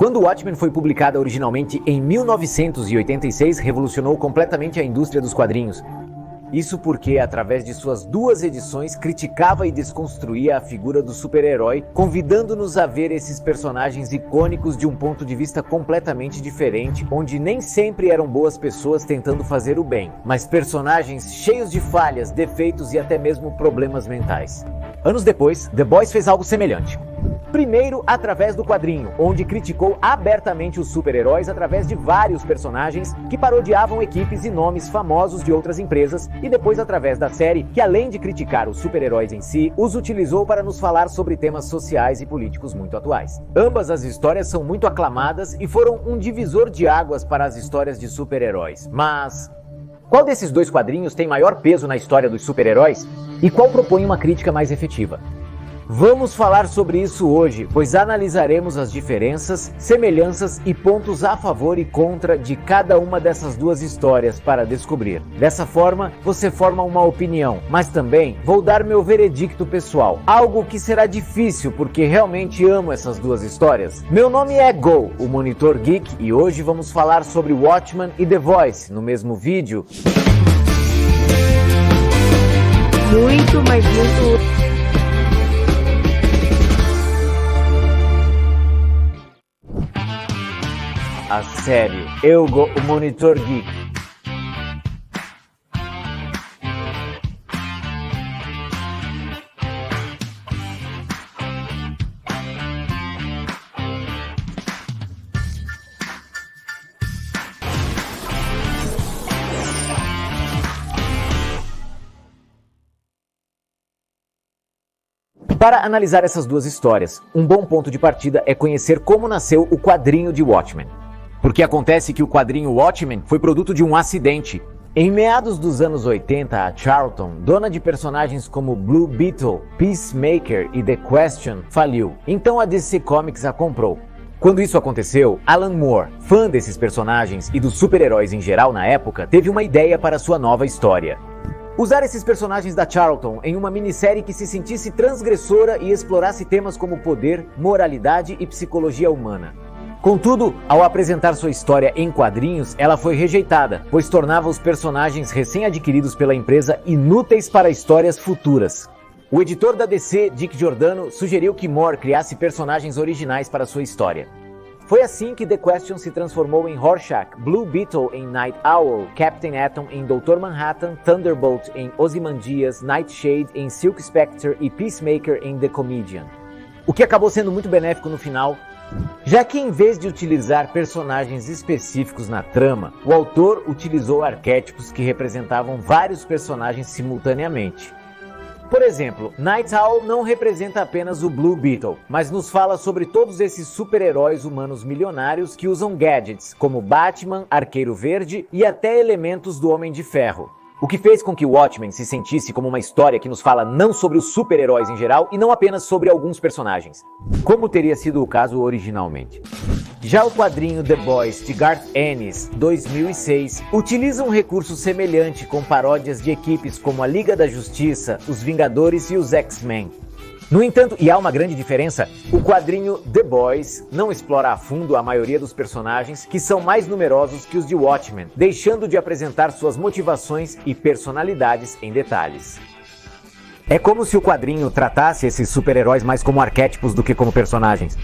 Quando Watchmen foi publicada originalmente em 1986, revolucionou completamente a indústria dos quadrinhos. Isso porque, através de suas 2 edições, criticava e desconstruía a figura do super-herói, convidando-nos a ver esses personagens icônicos de um ponto de vista completamente diferente, onde nem sempre eram boas pessoas tentando fazer o bem, mas personagens cheios de falhas, defeitos e até mesmo problemas mentais. Anos depois, The Boys fez algo semelhante. Primeiro, através do quadrinho, onde criticou abertamente os super-heróis através de vários personagens que parodiavam equipes e nomes famosos de outras empresas, e depois através da série, que além de criticar os super-heróis em si, os utilizou para nos falar sobre temas sociais e políticos muito atuais. Ambas as histórias são muito aclamadas e foram um divisor de águas para as histórias de super-heróis. Mas qual desses 2 quadrinhos tem maior peso na história dos super-heróis? E qual propõe uma crítica mais efetiva? Vamos falar sobre isso hoje, pois analisaremos as diferenças, semelhanças e pontos a favor e contra de cada uma dessas 2 histórias para descobrir. Dessa forma, você forma uma opinião, mas também vou dar meu veredicto pessoal, algo que será difícil porque realmente amo essas 2 histórias. Meu nome é Go, o Monitor Geek, e hoje vamos falar sobre Watchmen e The Voice no mesmo vídeo. Muito, mas muito... A série Go, o Monitor Geek. Para analisar essas 2 histórias, um bom ponto de partida é conhecer como nasceu o quadrinho de Watchmen. Porque acontece que o quadrinho Watchmen foi produto de um acidente. Em meados dos anos 80, a Charlton, dona de personagens como Blue Beetle, Peacemaker e The Question, faliu. Então a DC Comics a comprou. Quando isso aconteceu, Alan Moore, fã desses personagens e dos super-heróis em geral na época, teve uma ideia para sua nova história. Usar esses personagens da Charlton em uma minissérie que se sentisse transgressora e explorasse temas como poder, moralidade e psicologia humana. Contudo, ao apresentar sua história em quadrinhos, ela foi rejeitada, pois tornava os personagens recém-adquiridos pela empresa inúteis para histórias futuras. O editor da DC, Dick Giordano, sugeriu que Moore criasse personagens originais para sua história. Foi assim que The Question se transformou em Rorschach, Blue Beetle em Night Owl, Captain Atom em Dr. Manhattan, Thunderbolt em Ozymandias, Nightshade em Silk Spectre e Peacemaker em The Comedian. O que acabou sendo muito benéfico no final, já que em vez de utilizar personagens específicos na trama, o autor utilizou arquétipos que representavam vários personagens simultaneamente. Por exemplo, Night Owl não representa apenas o Blue Beetle, mas nos fala sobre todos esses super-heróis humanos milionários que usam gadgets, como Batman, Arqueiro Verde e até elementos do Homem de Ferro. O que fez com que Watchmen se sentisse como uma história que nos fala não sobre os super-heróis em geral e não apenas sobre alguns personagens, como teria sido o caso originalmente. Já o quadrinho The Boys, de Garth Ennis, 2006, utiliza um recurso semelhante com paródias de equipes como a Liga da Justiça, os Vingadores e os X-Men. No entanto, e há uma grande diferença, o quadrinho The Boys não explora a fundo a maioria dos personagens, que são mais numerosos que os de Watchmen, deixando de apresentar suas motivações e personalidades em detalhes. É como se o quadrinho tratasse esses super-heróis mais como arquétipos do que como personagens.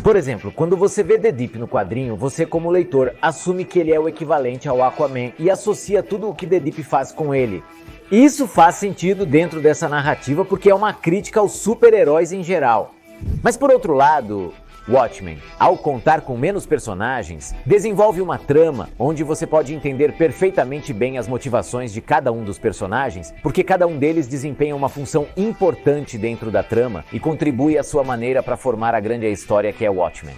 Por exemplo, quando você vê The Deep no quadrinho, você como leitor assume que ele é o equivalente ao Aquaman e associa tudo o que The Deep faz com ele. Isso faz sentido dentro dessa narrativa porque é uma crítica aos super-heróis em geral. Mas por outro lado, Watchmen, ao contar com menos personagens, desenvolve uma trama onde você pode entender perfeitamente bem as motivações de cada um dos personagens, porque cada um deles desempenha uma função importante dentro da trama e contribui à sua maneira para formar a grande história que é Watchmen.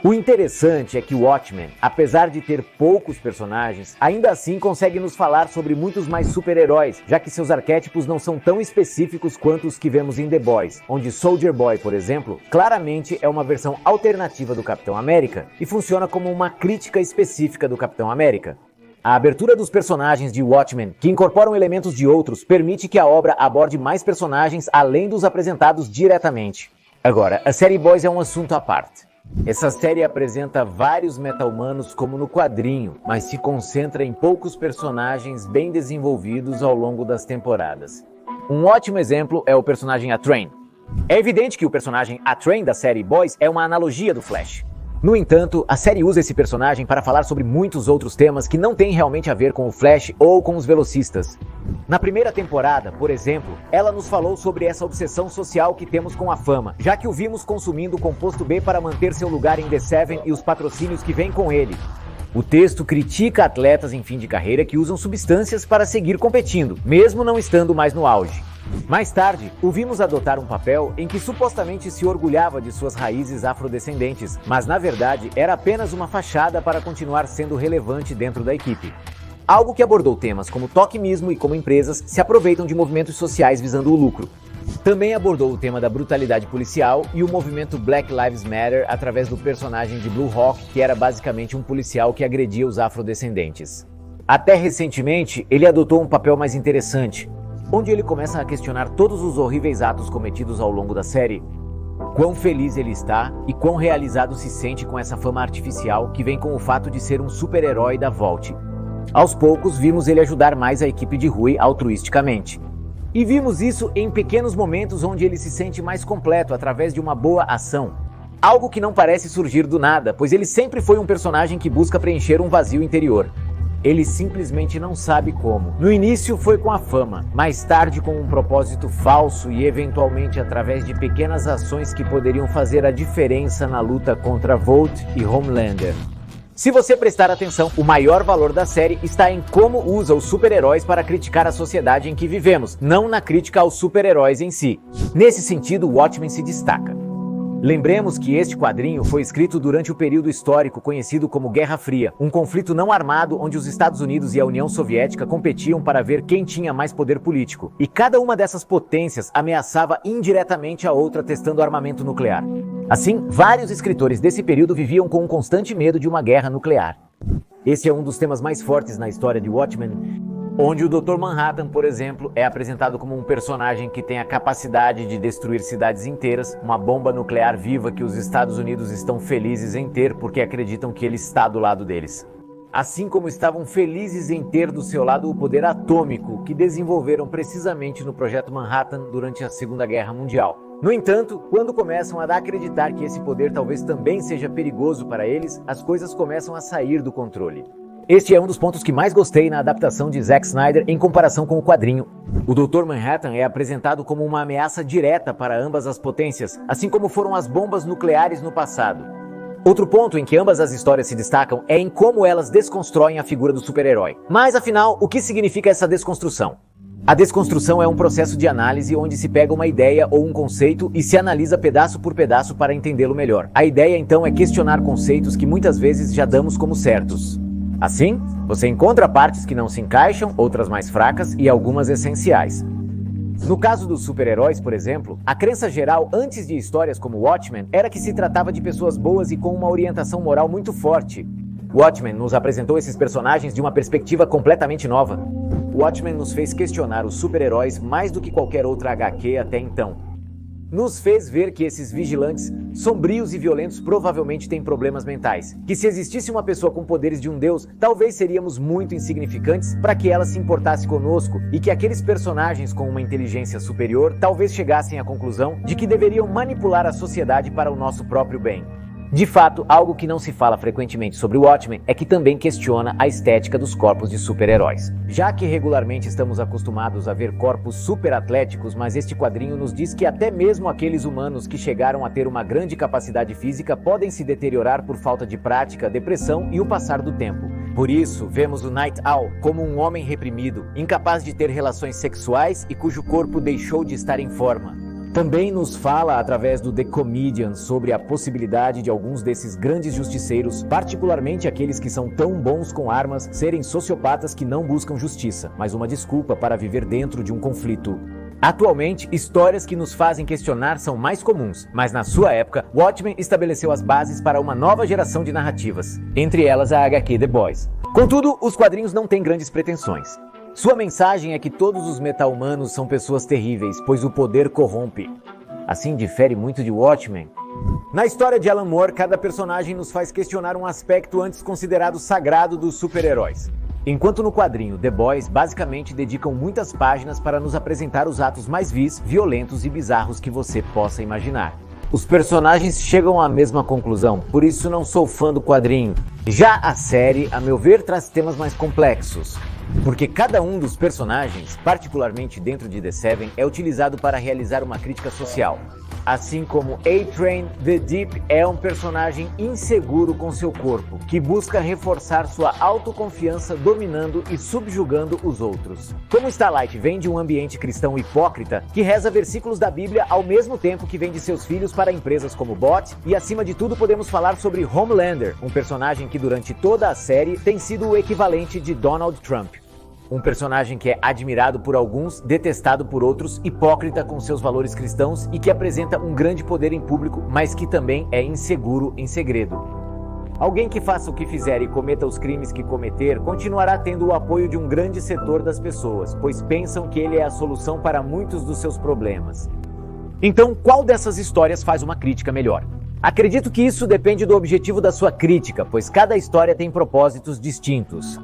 O interessante é que Watchmen, apesar de ter poucos personagens, ainda assim consegue nos falar sobre muitos mais super-heróis, já que seus arquétipos não são tão específicos quanto os que vemos em The Boys, onde Soldier Boy, por exemplo, claramente é uma versão alternativa do Capitão América e funciona como uma crítica específica do Capitão América. A abertura dos personagens de Watchmen, que incorporam elementos de outros, permite que a obra aborde mais personagens além dos apresentados diretamente. Agora, a série Boys é um assunto à parte. Essa série apresenta vários meta-humanos como no quadrinho, mas se concentra em poucos personagens bem desenvolvidos ao longo das temporadas. Um ótimo exemplo é o personagem A-Train. É evidente que o personagem A-Train da série Boys é uma analogia do Flash. No entanto, a série usa esse personagem para falar sobre muitos outros temas que não têm realmente a ver com o Flash ou com os velocistas. Na primeira temporada, por exemplo, ela nos falou sobre essa obsessão social que temos com a fama, já que o vimos consumindo o composto B para manter seu lugar em The Seven e os patrocínios que vêm com ele. O texto critica atletas em fim de carreira que usam substâncias para seguir competindo, mesmo não estando mais no auge. Mais tarde, o vimos adotar um papel em que supostamente se orgulhava de suas raízes afrodescendentes, mas na verdade era apenas uma fachada para continuar sendo relevante dentro da equipe. Algo que abordou temas como tokenismo e como empresas se aproveitam de movimentos sociais visando o lucro. Também abordou o tema da brutalidade policial e o movimento Black Lives Matter através do personagem de Blue Hawk, que era basicamente um policial que agredia os afrodescendentes. Até recentemente, ele adotou um papel mais interessante, onde ele começa a questionar todos os horríveis atos cometidos ao longo da série. Quão feliz ele está e quão realizado se sente com essa fama artificial que vem com o fato de ser um super-herói da Vault. Aos poucos, vimos ele ajudar mais a equipe de Rui altruisticamente. E vimos isso em pequenos momentos onde ele se sente mais completo através de uma boa ação. Algo que não parece surgir do nada, pois ele sempre foi um personagem que busca preencher um vazio interior. Ele simplesmente não sabe como. No início foi com a fama, mais tarde com um propósito falso e eventualmente através de pequenas ações que poderiam fazer a diferença na luta contra Volt e Homelander. Se você prestar atenção, o maior valor da série está em como usa os super-heróis para criticar a sociedade em que vivemos, não na crítica aos super-heróis em si. Nesse sentido, Watchmen se destaca. Lembremos que este quadrinho foi escrito durante o período histórico conhecido como Guerra Fria, um conflito não armado onde os Estados Unidos e a União Soviética competiam para ver quem tinha mais poder político. E cada uma dessas potências ameaçava indiretamente a outra testando armamento nuclear. Assim, vários escritores desse período viviam com um constante medo de uma guerra nuclear. Esse é um dos temas mais fortes na história de Watchmen, onde o Dr. Manhattan, por exemplo, é apresentado como um personagem que tem a capacidade de destruir cidades inteiras, uma bomba nuclear viva que os Estados Unidos estão felizes em ter porque acreditam que ele está do lado deles. Assim como estavam felizes em ter do seu lado o poder atômico que desenvolveram precisamente no Projeto Manhattan durante a Segunda Guerra Mundial. No entanto, quando começam a acreditar que esse poder talvez também seja perigoso para eles, as coisas começam a sair do controle. Este é um dos pontos que mais gostei na adaptação de Zack Snyder em comparação com o quadrinho. O Dr. Manhattan é apresentado como uma ameaça direta para ambas as potências, assim como foram as bombas nucleares no passado. Outro ponto em que ambas as histórias se destacam é em como elas desconstroem a figura do super-herói. Mas afinal, o que significa essa desconstrução? A desconstrução é um processo de análise onde se pega uma ideia ou um conceito e se analisa pedaço por pedaço para entendê-lo melhor. A ideia então é questionar conceitos que muitas vezes já damos como certos. Assim, você encontra partes que não se encaixam, outras mais fracas e algumas essenciais. No caso dos super-heróis, por exemplo, a crença geral antes de histórias como Watchmen era que se tratava de pessoas boas e com uma orientação moral muito forte. Watchmen nos apresentou esses personagens de uma perspectiva completamente nova. Watchmen nos fez questionar os super-heróis mais do que qualquer outra HQ até então. Nos fez ver que esses vigilantes, sombrios e violentos, provavelmente têm problemas mentais. Que se existisse uma pessoa com poderes de um deus, talvez seríamos muito insignificantes para que ela se importasse conosco, e que aqueles personagens com uma inteligência superior talvez chegassem à conclusão de que deveriam manipular a sociedade para o nosso próprio bem. De fato, algo que não se fala frequentemente sobre Watchmen é que também questiona a estética dos corpos de super-heróis. Já que regularmente estamos acostumados a ver corpos super-atléticos, mas este quadrinho nos diz que até mesmo aqueles humanos que chegaram a ter uma grande capacidade física podem se deteriorar por falta de prática, depressão e o passar do tempo. Por isso, vemos o Night Owl como um homem reprimido, incapaz de ter relações sexuais e cujo corpo deixou de estar em forma. Também nos fala, através do The Comedian, sobre a possibilidade de alguns desses grandes justiceiros, particularmente aqueles que são tão bons com armas, serem sociopatas que não buscam justiça, mas uma desculpa para viver dentro de um conflito. Atualmente, histórias que nos fazem questionar são mais comuns, mas na sua época, Watchmen estabeleceu as bases para uma nova geração de narrativas, entre elas a HQ The Boys. Contudo, os quadrinhos não têm grandes pretensões. Sua mensagem é que todos os meta-humanos são pessoas terríveis, pois o poder corrompe. Assim, difere muito de Watchmen, Na história de Alan Moore, cada personagem nos faz questionar um aspecto antes considerado sagrado dos super-heróis. Enquanto no quadrinho The Boys basicamente dedicam muitas páginas para nos apresentar os atos mais vis, violentos e bizarros que você possa imaginar. Os personagens chegam à mesma conclusão, por isso não sou fã do quadrinho. Já a série, a meu ver, traz temas mais complexos, porque cada um dos personagens, particularmente dentro de The Seven, é utilizado para realizar uma crítica social. Assim como A-Train, The Deep é um personagem inseguro com seu corpo, que busca reforçar sua autoconfiança dominando e subjugando os outros. Como Starlight vem de um ambiente cristão hipócrita, que reza versículos da Bíblia ao mesmo tempo que vende seus filhos para empresas como Bot, e acima de tudo podemos falar sobre Homelander, um personagem que durante toda a série tem sido o equivalente de Donald Trump. Um personagem que é admirado por alguns, detestado por outros, hipócrita com seus valores cristãos e que apresenta um grande poder em público, mas que também é inseguro em segredo. Alguém que faça o que fizer e cometa os crimes que cometer, continuará tendo o apoio de um grande setor das pessoas, pois pensam que ele é a solução para muitos dos seus problemas. Então, qual dessas histórias faz uma crítica melhor? Acredito que isso depende do objetivo da sua crítica, pois cada história tem propósitos distintos.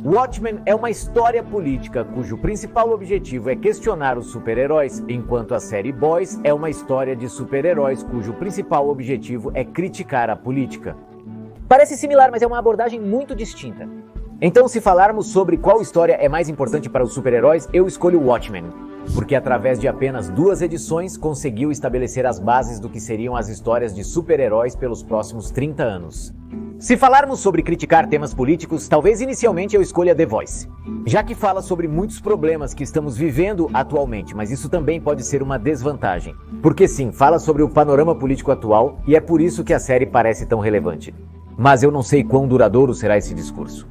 Watchmen é uma história política cujo principal objetivo é questionar os super-heróis, enquanto a série Boys é uma história de super-heróis cujo principal objetivo é criticar a política. Parece similar, mas é uma abordagem muito distinta. Então, se falarmos sobre qual história é mais importante para os super-heróis, eu escolho Watchmen, porque através de apenas 2 edições conseguiu estabelecer as bases do que seriam as histórias de super-heróis pelos próximos 30 anos. Se falarmos sobre criticar temas políticos, talvez inicialmente eu escolha The Voice, já que fala sobre muitos problemas que estamos vivendo atualmente, mas isso também pode ser uma desvantagem. Porque sim, fala sobre o panorama político atual e é por isso que a série parece tão relevante. Mas eu não sei quão duradouro será esse discurso.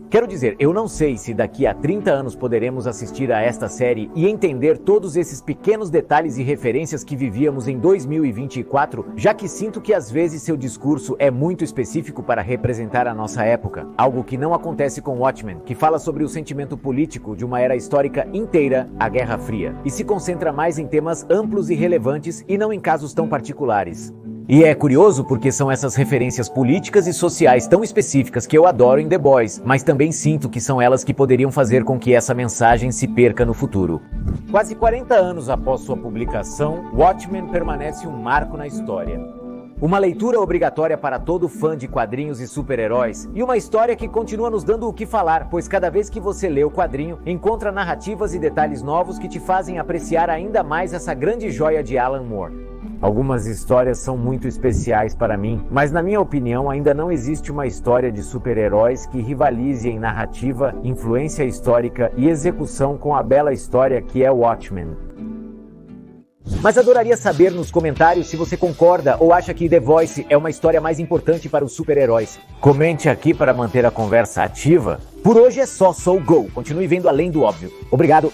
Quero dizer, eu não sei se daqui a 30 anos poderemos assistir a esta série e entender todos esses pequenos detalhes e referências que vivíamos em 2024, já que sinto que às vezes seu discurso é muito específico para representar a nossa época, algo que não acontece com Watchmen, que fala sobre o sentimento político de uma era histórica inteira, a Guerra Fria, e se concentra mais em temas amplos e relevantes e não em casos tão particulares. E é curioso porque são essas referências políticas e sociais tão específicas que eu adoro em The Boys, mas também sinto que são elas que poderiam fazer com que essa mensagem se perca no futuro. Quase 40 anos após sua publicação, Watchmen permanece um marco na história. Uma leitura obrigatória para todo fã de quadrinhos e super-heróis, e uma história que continua nos dando o que falar, pois cada vez que você lê o quadrinho, encontra narrativas e detalhes novos que te fazem apreciar ainda mais essa grande joia de Alan Moore. Algumas histórias são muito especiais para mim, mas na minha opinião ainda não existe uma história de super-heróis que rivalize em narrativa, influência histórica e execução com a bela história que é Watchmen. Mas adoraria saber nos comentários se você concorda ou acha que The Voice é uma história mais importante para os super-heróis. Comente aqui para manter a conversa ativa. Por hoje é só, sou Go. Continue vendo além do óbvio. Obrigado.